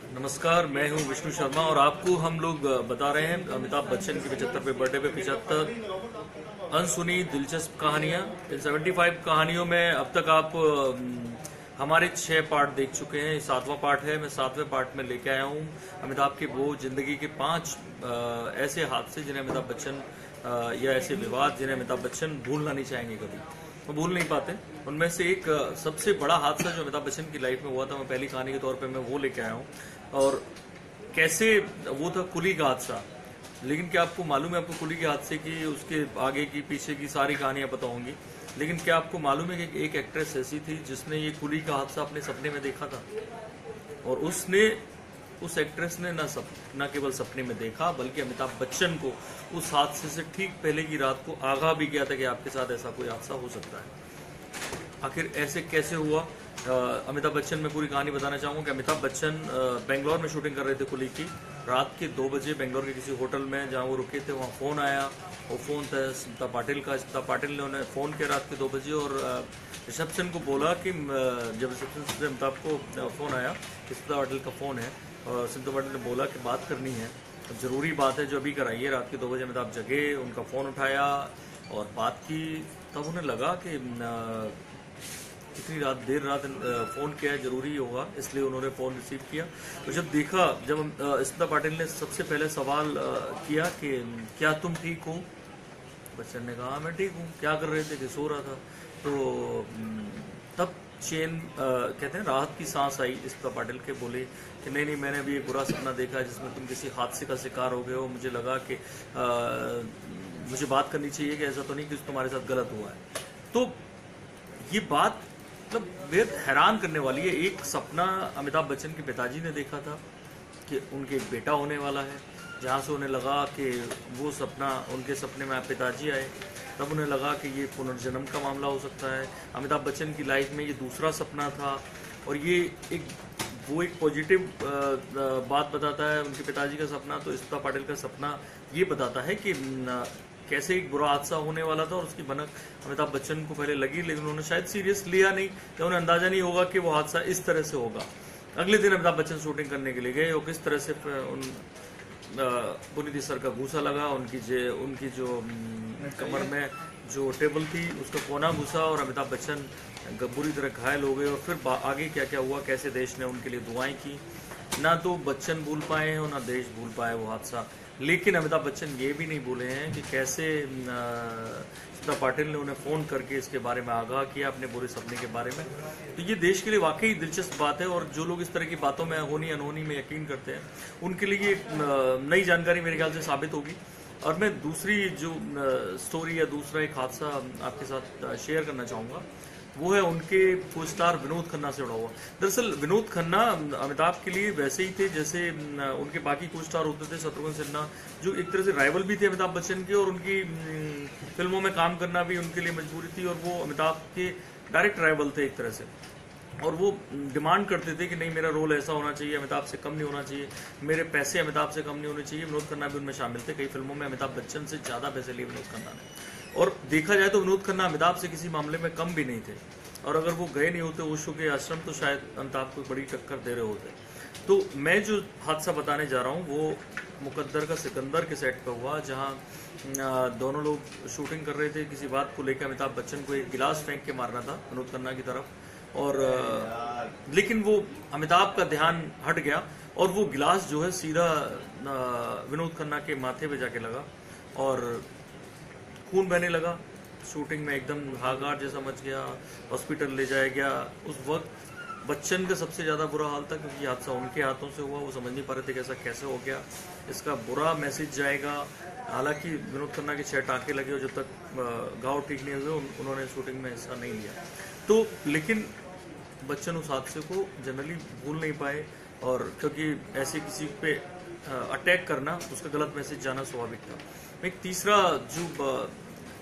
नमस्कार, मैं हूं विष्णु शर्मा और आपको हम लोग बता रहे हैं अमिताभ बच्चन की 75वें बर्थडे पे 75 अनसुनी दिलचस्प कहानियां। इन 75 कहानियों में अब तक आप हमारे 6 पार्ट देख चुके हैं। 7वां पार्ट है। मैं 7वें पार्ट में लेके आया हूं अमिताभ के वो जिंदगी के 5 ऐसे हादसे जिन्हें अमिताभ बच्चन या ऐसे विवाद जिन्हें अमिताभ बच्चन भूलना नहीं चाहेंगे, कभी वो भूल नहीं पाते। उनमें से एक सबसे बड़ा हादसा जो अमिताभ बच्चन की लाइफ में हुआ था, मैं पहली कहानी के तौर पे मैं वो लेके आया हूँ। और कैसे वो था कुली का हादसा। लेकिन क्या आपको मालूम है, आपको कुली के हादसे की उसके आगे की पीछे की सारी कहानियां पता होंगी, लेकिन क्या आपको मालूम है कि एक एक्ट्रेस ऐसी थी जिसने ये कुली का हादसा अपने सपने में देखा था? और उस एक्ट्रेस ने न केवल सपने में देखा, बल्कि अमिताभ बच्चन को उस हादसे से ठीक पहले की रात को आगाह भी किया था कि आपके साथ ऐसा कोई हादसा हो सकता है। आखिर ऐसे कैसे हुआ? अमिताभ बच्चन, मैं पूरी कहानी बताना चाहूँगा कि अमिताभ बच्चन बेंगलोर में शूटिंग कर रहे थे कुली की। रात के 2 बजे बेंगलोर के किसी होटल में जहाँ वो रुके थे, वहाँ फ़ोन आया। वो फ़ोन था स्मिता पाटिल का। स्मिता पाटिल ने उन्हें फ़ोन किया रात के 2 बजे और रिसेप्शन को बोला कि जब रिसेप्शन से अमिताभ को फ़ोन आया कि स्मिता पाटिल का फ़ोन है, और स्मिता पाटिल ने बोला कि बात करनी है, ज़रूरी बात है जो अभी कराइए। रात के 2 बजे अमिताभ जगे, उनका फ़ोन उठाया और बात की। तब उन्हें लगा कि इतनी देर रात फ़ोन किया है, ज़रूरी होगा, इसलिए उन्होंने फ़ोन रिसीव किया। तो जब देखा, जब स्मिता पाटिल ने सबसे पहले सवाल किया कि क्या तुम ठीक हो? बच्चन ने कहा मैं ठीक हूँ। क्या कर रहे थे? कि सो रहा था। तो तब कहते हैं राहत की सांस आई स्मिता पाटिल के। बोले कि नहीं, मैंने अभी एक बुरा सपना देखा जिसमें तुम किसी हादसे का शिकार हो गए हो। मुझे लगा कि मुझे बात करनी चाहिए कि ऐसा तो नहीं कि तुम्हारे साथ गलत हुआ है। तो ये बात मतलब बेहद हैरान करने वाली है। एक सपना अमिताभ बच्चन के पिताजी ने देखा था कि उनके एक बेटा होने वाला है, जहाँ से उन्हें लगा कि वो सपना, उनके सपने में पिताजी आए, तब उन्हें लगा कि ये पुनर्जन्म का मामला हो सकता है। अमिताभ बच्चन की लाइफ में ये दूसरा सपना था और ये एक पॉजिटिव बात बताता है उनके पिताजी का सपना। तो स्मिता पाटिल का सपना ये बताता है कि कैसे एक बुरा हादसा होने वाला था और उसकी भनक अमिताभ बच्चन को पहले लगी, लेकिन उन्होंने शायद सीरियस लिया नहीं या उन्हें अंदाजा नहीं होगा कि वो हादसा इस तरह से होगा। अगले दिन अमिताभ बच्चन शूटिंग करने के लिए गए और किस तरह से उन पुनीत सर का घूसा लगा, उनकी जो कमर में जो टेबल थी उसका कोना घुसा और अमिताभ बच्चन बुरी तरह घायल हो गए। और फिर आगे क्या क्या हुआ, कैसे देश ने उनके लिए दुआएं की। ना तो बच्चन भूल पाए हैं और ना देश भूल पाए वो हादसा। लेकिन अमिताभ बच्चन ये भी नहीं भूले हैं कि कैसे स्मिता पाटिल ने उन्हें फ़ोन करके इसके बारे में आगाह किया, अपने बुरे सपने के बारे में। तो ये देश के लिए वाकई दिलचस्प बात है और जो लोग इस तरह की बातों में होनी अनहोनी में यकीन करते हैं, उनके लिए एक नई जानकारी मेरे ख्याल से साबित होगी। और मैं दूसरी जो स्टोरी या दूसरा एक हादसा आपके साथ शेयर करना चाहूँगा, वो है उनके को स्टार विनोद खन्ना से जुड़ा हुआ। दरअसल विनोद खन्ना अमिताभ के लिए वैसे ही थे जैसे उनके बाकी को स्टार होते थे। शत्रुघ्न सिन्हा जो एक तरह से राइवल भी थे अमिताभ बच्चन के, और उनकी फिल्मों में काम करना भी उनके लिए मजबूरी थी, और वो अमिताभ के डायरेक्ट राइवल थे एक तरह से। और वो डिमांड करते थे कि नहीं, मेरा रोल ऐसा होना चाहिए, अमिताभ से कम नहीं होना चाहिए, मेरे पैसे अमिताभ से कम नहीं होने चाहिए। विनोद खन्ना भी उनमें शामिल थे। कई फिल्मों में अमिताभ बच्चन से ज़्यादा पैसे लिए विनोद खन्ना ने। और देखा जाए तो विनोद खन्ना अमिताभ से किसी मामले में कम भी नहीं थे, और अगर वो गए नहीं होते ओशो के आश्रम तो शायद अमिताभ को बड़ी टक्कर दे रहे होते। तो मैं जो हादसा बताने जा रहा हूँ वो मुकद्दर का सिकंदर के सेट पर हुआ, जहाँ दोनों लोग शूटिंग कर रहे थे। किसी बात को लेकर अमिताभ बच्चन को एक गिलास फेंक के मारना था विनोद खन्ना की तरफ, और लेकिन वो अमिताभ का ध्यान हट गया और वो गिलास जो है सीधा विनोद खन्ना के माथे पे जाके लगा और खून बहने लगा। शूटिंग में एकदम हाहाकार जैसा मच गया, हॉस्पिटल ले जाया गया। उस वक्त बच्चन का सबसे ज़्यादा बुरा हाल था क्योंकि हादसा उनके हाथों से हुआ। वो समझ नहीं पा रहे थे कि ऐसा कैसे हो गया, इसका बुरा मैसेज जाएगा। हालांकि विनोद खन्ना के 6 टाँके लगे और जब तक घाव ठीक नहीं हुए उन्होंने शूटिंग में हिस्सा नहीं लिया। तो लेकिन बच्चन उस हादसे को जनरली भूल नहीं पाए, और क्योंकि ऐसे किसी पे अटैक करना, उसका गलत मैसेज जाना स्वाभाविक था। मैं एक तीसरा जो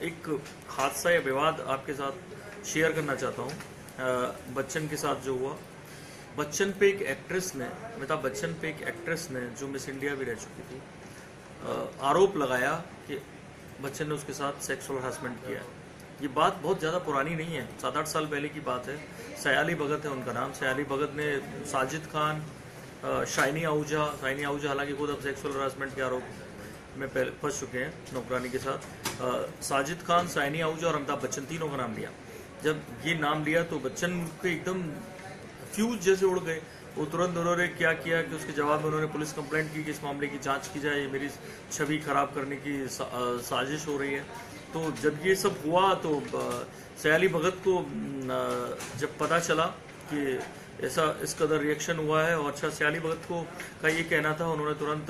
एक हादसा या विवाद आपके साथ शेयर करना चाहता हूँ बच्चन के साथ जो हुआ। बच्चन पे एक एक्ट्रेस ने, अमिताभ बच्चन पे एक एक्ट्रेस ने जो मिस इंडिया भी रह चुकी थी, आरोप लगाया कि बच्चन ने उसके साथ सेक्सुअल हरासमेंट किया। ये बात बहुत ज़्यादा पुरानी नहीं है, 7-8 साल पहले की बात है। सयाली भगत है उनका नाम। सयाली भगत ने साजिद खान शाइनी आहूजा हालांकि खुद अब सेक्सुअल हरासमेंट के आरोप में फंस चुके हैं नौकरानी के साथ। साजिद खान, शाइनी आहूजा और अमिताभ बच्चन, तीनों का नाम लिया। जब ये नाम लिया तो बच्चन के एकदम फ्यूज जैसे उड़ गए। वो तुरंत उन्होंने क्या किया कि उसके जवाब में उन्होंने पुलिस कंप्लेंट की कि इस मामले की जांच की जाए, ये मेरी छवि खराब करने की साजिश हो रही है। तो जब ये सब हुआ तो सयाली भगत को जब पता चला कि ऐसा इस कदर रिएक्शन हुआ है, और अच्छा सयाली भगत को का ये कहना था, उन्होंने तुरंत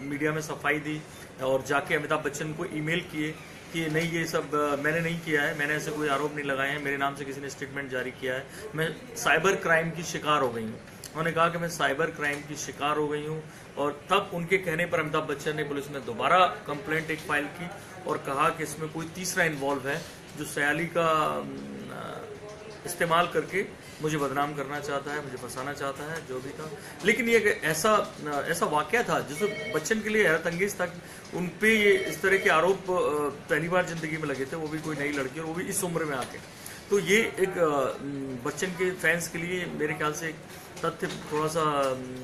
मीडिया में सफाई दी और जाके अमिताभ बच्चन को ईमेल किए कि नहीं ये सब मैंने नहीं किया है, मैंने ऐसे कोई आरोप नहीं लगाए हैं, मेरे नाम से किसी ने स्टेटमेंट जारी किया है, मैं साइबर क्राइम की शिकार हो गई हूँ। उन्होंने कहा कि मैं साइबर क्राइम की शिकार हो गई हूँ। और तब उनके कहने पर अमिताभ बच्चन ने पुलिस में दोबारा कंप्लेंट एक फाइल की और कहा कि इसमें कोई तीसरा इन्वॉल्व है जो सयाली का इस्तेमाल करके मुझे बदनाम करना चाहता है, मुझे फंसाना चाहता है, जो भी था। लेकिन ये ऐसा वाकया था जिसमें बच्चन के लिए हैरत अंगेज था कि उन पे ये इस तरह के आरोप पहली बार जिंदगी में लगे थे, वो भी कोई नई लड़की और वो भी इस उम्र में आके। तो ये एक बच्चन के फैंस के लिए मेरे ख्याल से एक तथ्य थोड़ा सा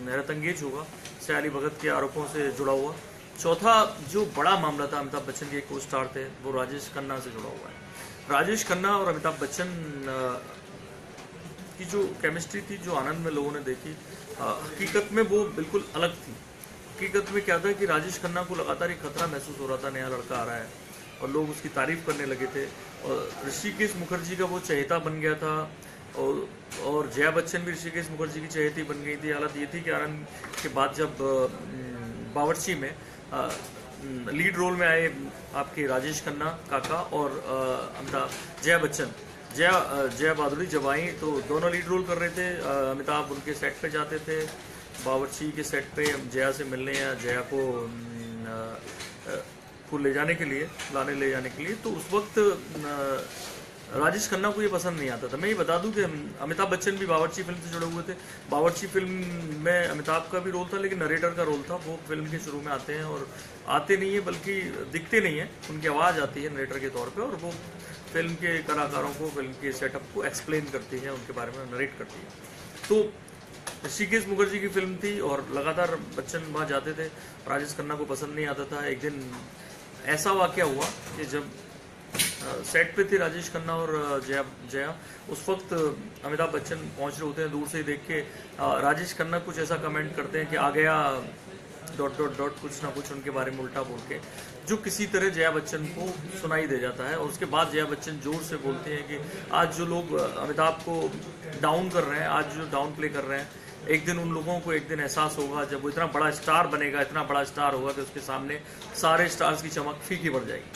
हैरत अंगेज होगा, सयाली भगत के आरोपों से जुड़ा हुआ। चौथा जो बड़ा मामला था, अमिताभ बच्चन के एक को स्टार थे, वो राजेश खन्ना से जुड़ा हुआ है। राजेश खन्ना और अमिताभ बच्चन की जो केमिस्ट्री थी, जो आनंद में लोगों ने देखी, हकीकत में वो बिल्कुल अलग थी। हकीकत में क्या था कि राजेश खन्ना को लगातार एक खतरा महसूस हो रहा था, नया लड़का आ रहा है, और लोग उसकी तारीफ करने लगे थे। और ऋषिकेश मुखर्जी का वो चहेता बन गया था, और जया बच्चन भी ऋषिकेश मुखर्जी की चहेती बन गई थी। हालत ये थी कि आनंद के बाद जब बावर्ची में लीड रोल में आए आपके राजेश खन्ना काका और जया बच्चन, जया भादुड़ी जब आई तो दोनों लीड रोल कर रहे थे। अमिताभ उनके सेट पे जाते थे, बावर्ची के सेट पे जया से मिलने या जया को ले जाने के लिए, ले जाने के लिए। तो उस वक्त राजेश खन्ना को ये पसंद नहीं आता था। मैं ये बता दूं कि अमिताभ बच्चन भी बावर्ची फिल्म से जुड़े हुए थे। बावर्ची फिल्म में अमिताभ का भी रोल था, लेकिन नरेटर का रोल था। वो फिल्म के शुरू में आते हैं, और आते नहीं है बल्कि दिखते नहीं है, उनकी आवाज़ आती है नरेटर के तौर पे, और वो फिल्म के कलाकारों को, फिल्म के सेटअप को एक्सप्लेन करती है, उनके बारे में नरेट करती है। तो ऋषिकेश मुखर्जी की फिल्म थी और लगातार बच्चन वहाँ जाते थे। राजेश खन्ना को पसंद नहीं आता था। एक दिन ऐसा वाकया हुआ कि जब सेट पे थे राजेश खन्ना और जया, उस वक्त अमिताभ बच्चन पहुंच रहे होते हैं, दूर से ही देख के राजेश खन्ना कुछ ऐसा कमेंट करते हैं कि आ गया ... कुछ ना कुछ उनके बारे में उल्टा बोल के, जो किसी तरह जया बच्चन को सुनाई दे जाता है। और उसके बाद जया बच्चन जोर से बोलते हैं कि आज जो लोग अमिताभ को डाउन कर रहे हैं, आज जो डाउन प्ले कर रहे हैं, एक दिन उन लोगों को एक दिन एहसास होगा जब वो इतना बड़ा स्टार बनेगा, इतना बड़ा स्टार होगा कि उसके सामने सारे स्टार्स की चमक फीकी पड़ जाएगी।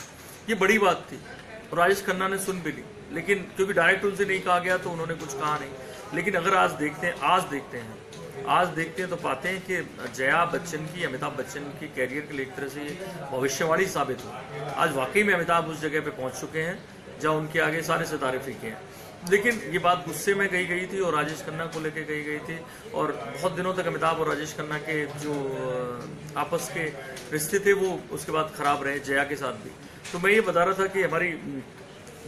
ये बड़ी बात थी और राजेश खन्ना ने सुन भी ली, लेकिन क्योंकि डायरेक्ट उनसे नहीं कहा गया तो उन्होंने कुछ कहा नहीं। लेकिन अगर आज देखते हैं तो पाते हैं कि जया बच्चन की, अमिताभ बच्चन की कैरियर के लिए एक तरह से ये भविष्यवाणी साबित हुई। आज वाकई में अमिताभ उस जगह पे पहुंच चुके हैं जहां उनके आगे सारे सितारे फीके हैं। लेकिन ये बात गुस्से में कही गई थी और राजेश खन्ना को लेके कही गई थी, और बहुत दिनों तक अमिताभ और राजेश खन्ना के जो आपस के रिश्ते थे वो उसके बाद खराब रहे, जया के साथ भी। तो मैं ये बता रहा था कि हमारी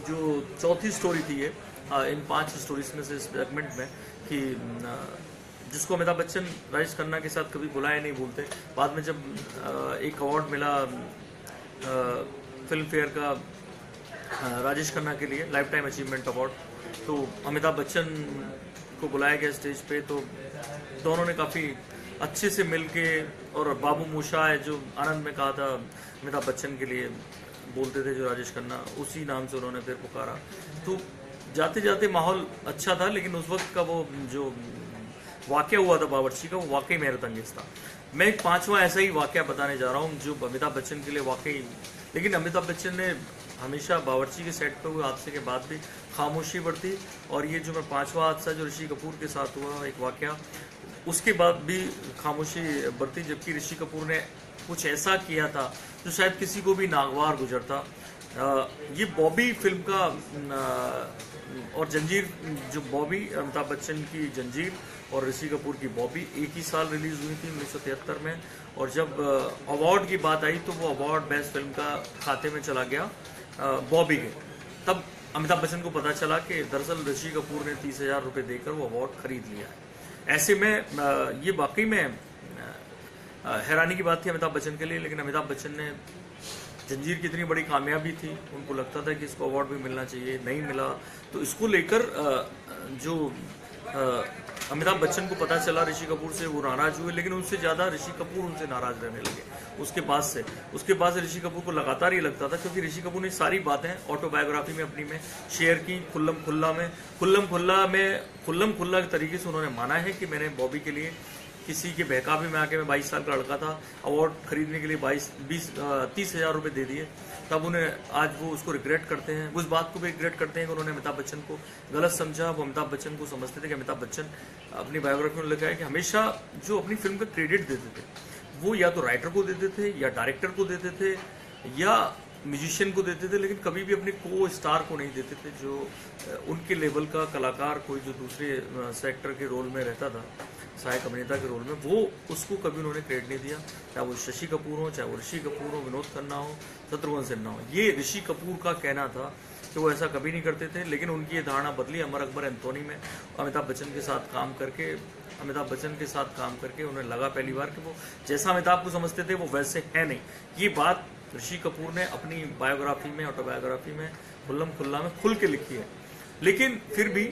जो चौथी स्टोरी थी ये इन 5 स्टोरीज में से, इस सेगमेंट में, कि जिसको अमिताभ बच्चन राजेश खन्ना के साथ कभी बुलाए नहीं भूलते। बाद में जब एक अवार्ड मिला फिल्म फेयर का राजेश खन्ना के लिए, लाइफ टाइम अचीवमेंट अवार्ड, तो अमिताभ बच्चन को बुलाया गया स्टेज पे। तो दोनों ने काफ़ी अच्छे से मिलके, और बाबू मूशा है जो आनंद में कहा था अमिताभ बच्चन के लिए बोलते थे जो राजेश खन्ना, उसी नाम से उन्होंने फिर पुकारा। तो जाते जाते माहौल अच्छा था, लेकिन उस वक्त का वो जो वाकया हुआ था बावर्ची का, वो वाकई हैरत अंगेज था। मैं एक 5वां ऐसा ही वाकया बताने जा रहा हूँ जो अमिताभ बच्चन के लिए वाकई, लेकिन अमिताभ बच्चन ने हमेशा बावर्ची के सेट पर हुए हादसे के बाद भी खामोशी बरती। और ये जो मैं 5वां हादसा जो ऋषि कपूर के साथ हुआ एक वाकया, उसके बाद भी खामोशी बरती, जबकि ऋषि कपूर ने कुछ ऐसा किया था जो शायद किसी को भी नागवार गुजरता। ये बॉबी फिल्म का और जंजीर, जो बॉबी अमिताभ बच्चन की जंजीर और ऋषि कपूर की बॉबी एक ही साल रिलीज हुई थी 1973 में। और जब अवार्ड की बात आई तो वो अवार्ड बेस्ट फिल्म का खाते में चला गया बॉबी के। तब अमिताभ बच्चन को पता चला कि दरअसल ऋषि कपूर ने 30,000 रुपये देकर वो अवार्ड खरीद लिया है। ऐसे में ये वाकई में हैरानी की बात थी अमिताभ बच्चन के लिए। लेकिन अमिताभ बच्चन ने, जंजीर की इतनी बड़ी कामयाबी थी, उनको लगता था कि इसको अवार्ड भी मिलना चाहिए, नहीं मिला। तो इसको लेकर जो अमिताभ बच्चन को पता चला ऋषि कपूर से, वो नाराज हुए। लेकिन उनसे ज्यादा ऋषि कपूर उनसे नाराज रहने लगे उसके बाद से ऋषि कपूर को लगातार ये लगता था, क्योंकि ऋषि कपूर ने सारी बातें ऑटोबायोग्राफी में अपनी में शेयर की, खुल्लम खुल्ला तरीके से उन्होंने माना है कि मैंने बॉबी के लिए किसी के बहकावे में आके, मैं 22 साल का लड़का था, अवार्ड खरीदने के लिए 30,000 रुपए दे दिए। तब उन्हें आज वो उसको रिग्रेट करते हैं, उस बात को भी रिग्रेट करते हैं कि उन्होंने अमिताभ बच्चन को गलत समझा। वो अमिताभ बच्चन को समझते थे कि अमिताभ बच्चन अपनी बायोग्राफी में लिखा है कि हमेशा जो अपनी फिल्म का क्रेडिट देते थे वो या तो राइटर को देते थे, या डायरेक्टर को देते थे, या म्यूजिशियन को देते थे, लेकिन कभी भी अपने को स्टार को नहीं देते थे, जो उनके लेवल का कलाकार कोई जो दूसरे सेक्टर के रोल में रहता था, सहायक अभिनेता के रोल में, वो उसको कभी उन्होंने क्रेडिट नहीं दिया। चाहे वो शशि कपूर हो, चाहे वो ऋषि कपूर हो, विनोद खन्ना हो, शत्रुघ्न सिन्हा हो। ये ऋषि कपूर का कहना था कि वो ऐसा कभी नहीं करते थे। लेकिन उनकी ये धारणा बदली अमर अकबर एंथोनी में अमिताभ बच्चन के साथ काम करके उन्हें लगा पहली बार कि वो जैसा अमिताभ को समझते थे वो वैसे है नहीं। ये बात ऋषि कपूर ने अपनी बायोग्राफी में, ऑटोबायोग्राफी में खुल्लम खुल्ला में खुल के लिखी है। लेकिन फिर भी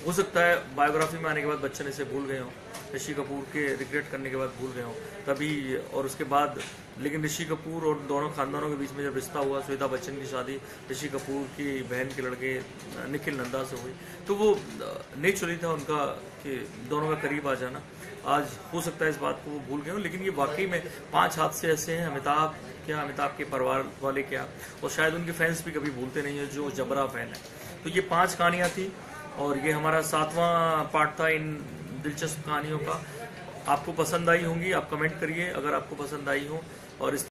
हो सकता है बायोग्राफी में आने के बाद बच्चन इसे भूल गए हों, ऋषि कपूर के रिग्रेट करने के बाद भूल गए हों तभी, और उसके बाद। लेकिन ऋषि कपूर और दोनों खानदानों के बीच में जब रिश्ता हुआ, श्वेता बच्चन की शादी ऋषि कपूर की बहन के लड़के निखिल नंदा से हुई, तो वो नेचुरली था उनका कि दोनों का करीब आ जाना। आज हो सकता है इस बात को वो भूल गए हों, लेकिन ये वाकई में 5 हादसे ऐसे हैं, अमिताभ क्या, अमिताभ के परिवार वाले क्या, और शायद उनके फैंस भी कभी भूलते नहीं है जो जबरा फैन है। तो ये 5 कहानियाँ थी, और ये हमारा 7वां पार्ट था इन दिलचस्प कहानियों का। आपको पसंद आई होंगी, आप कमेंट करिए अगर आपको पसंद आई हो। और इस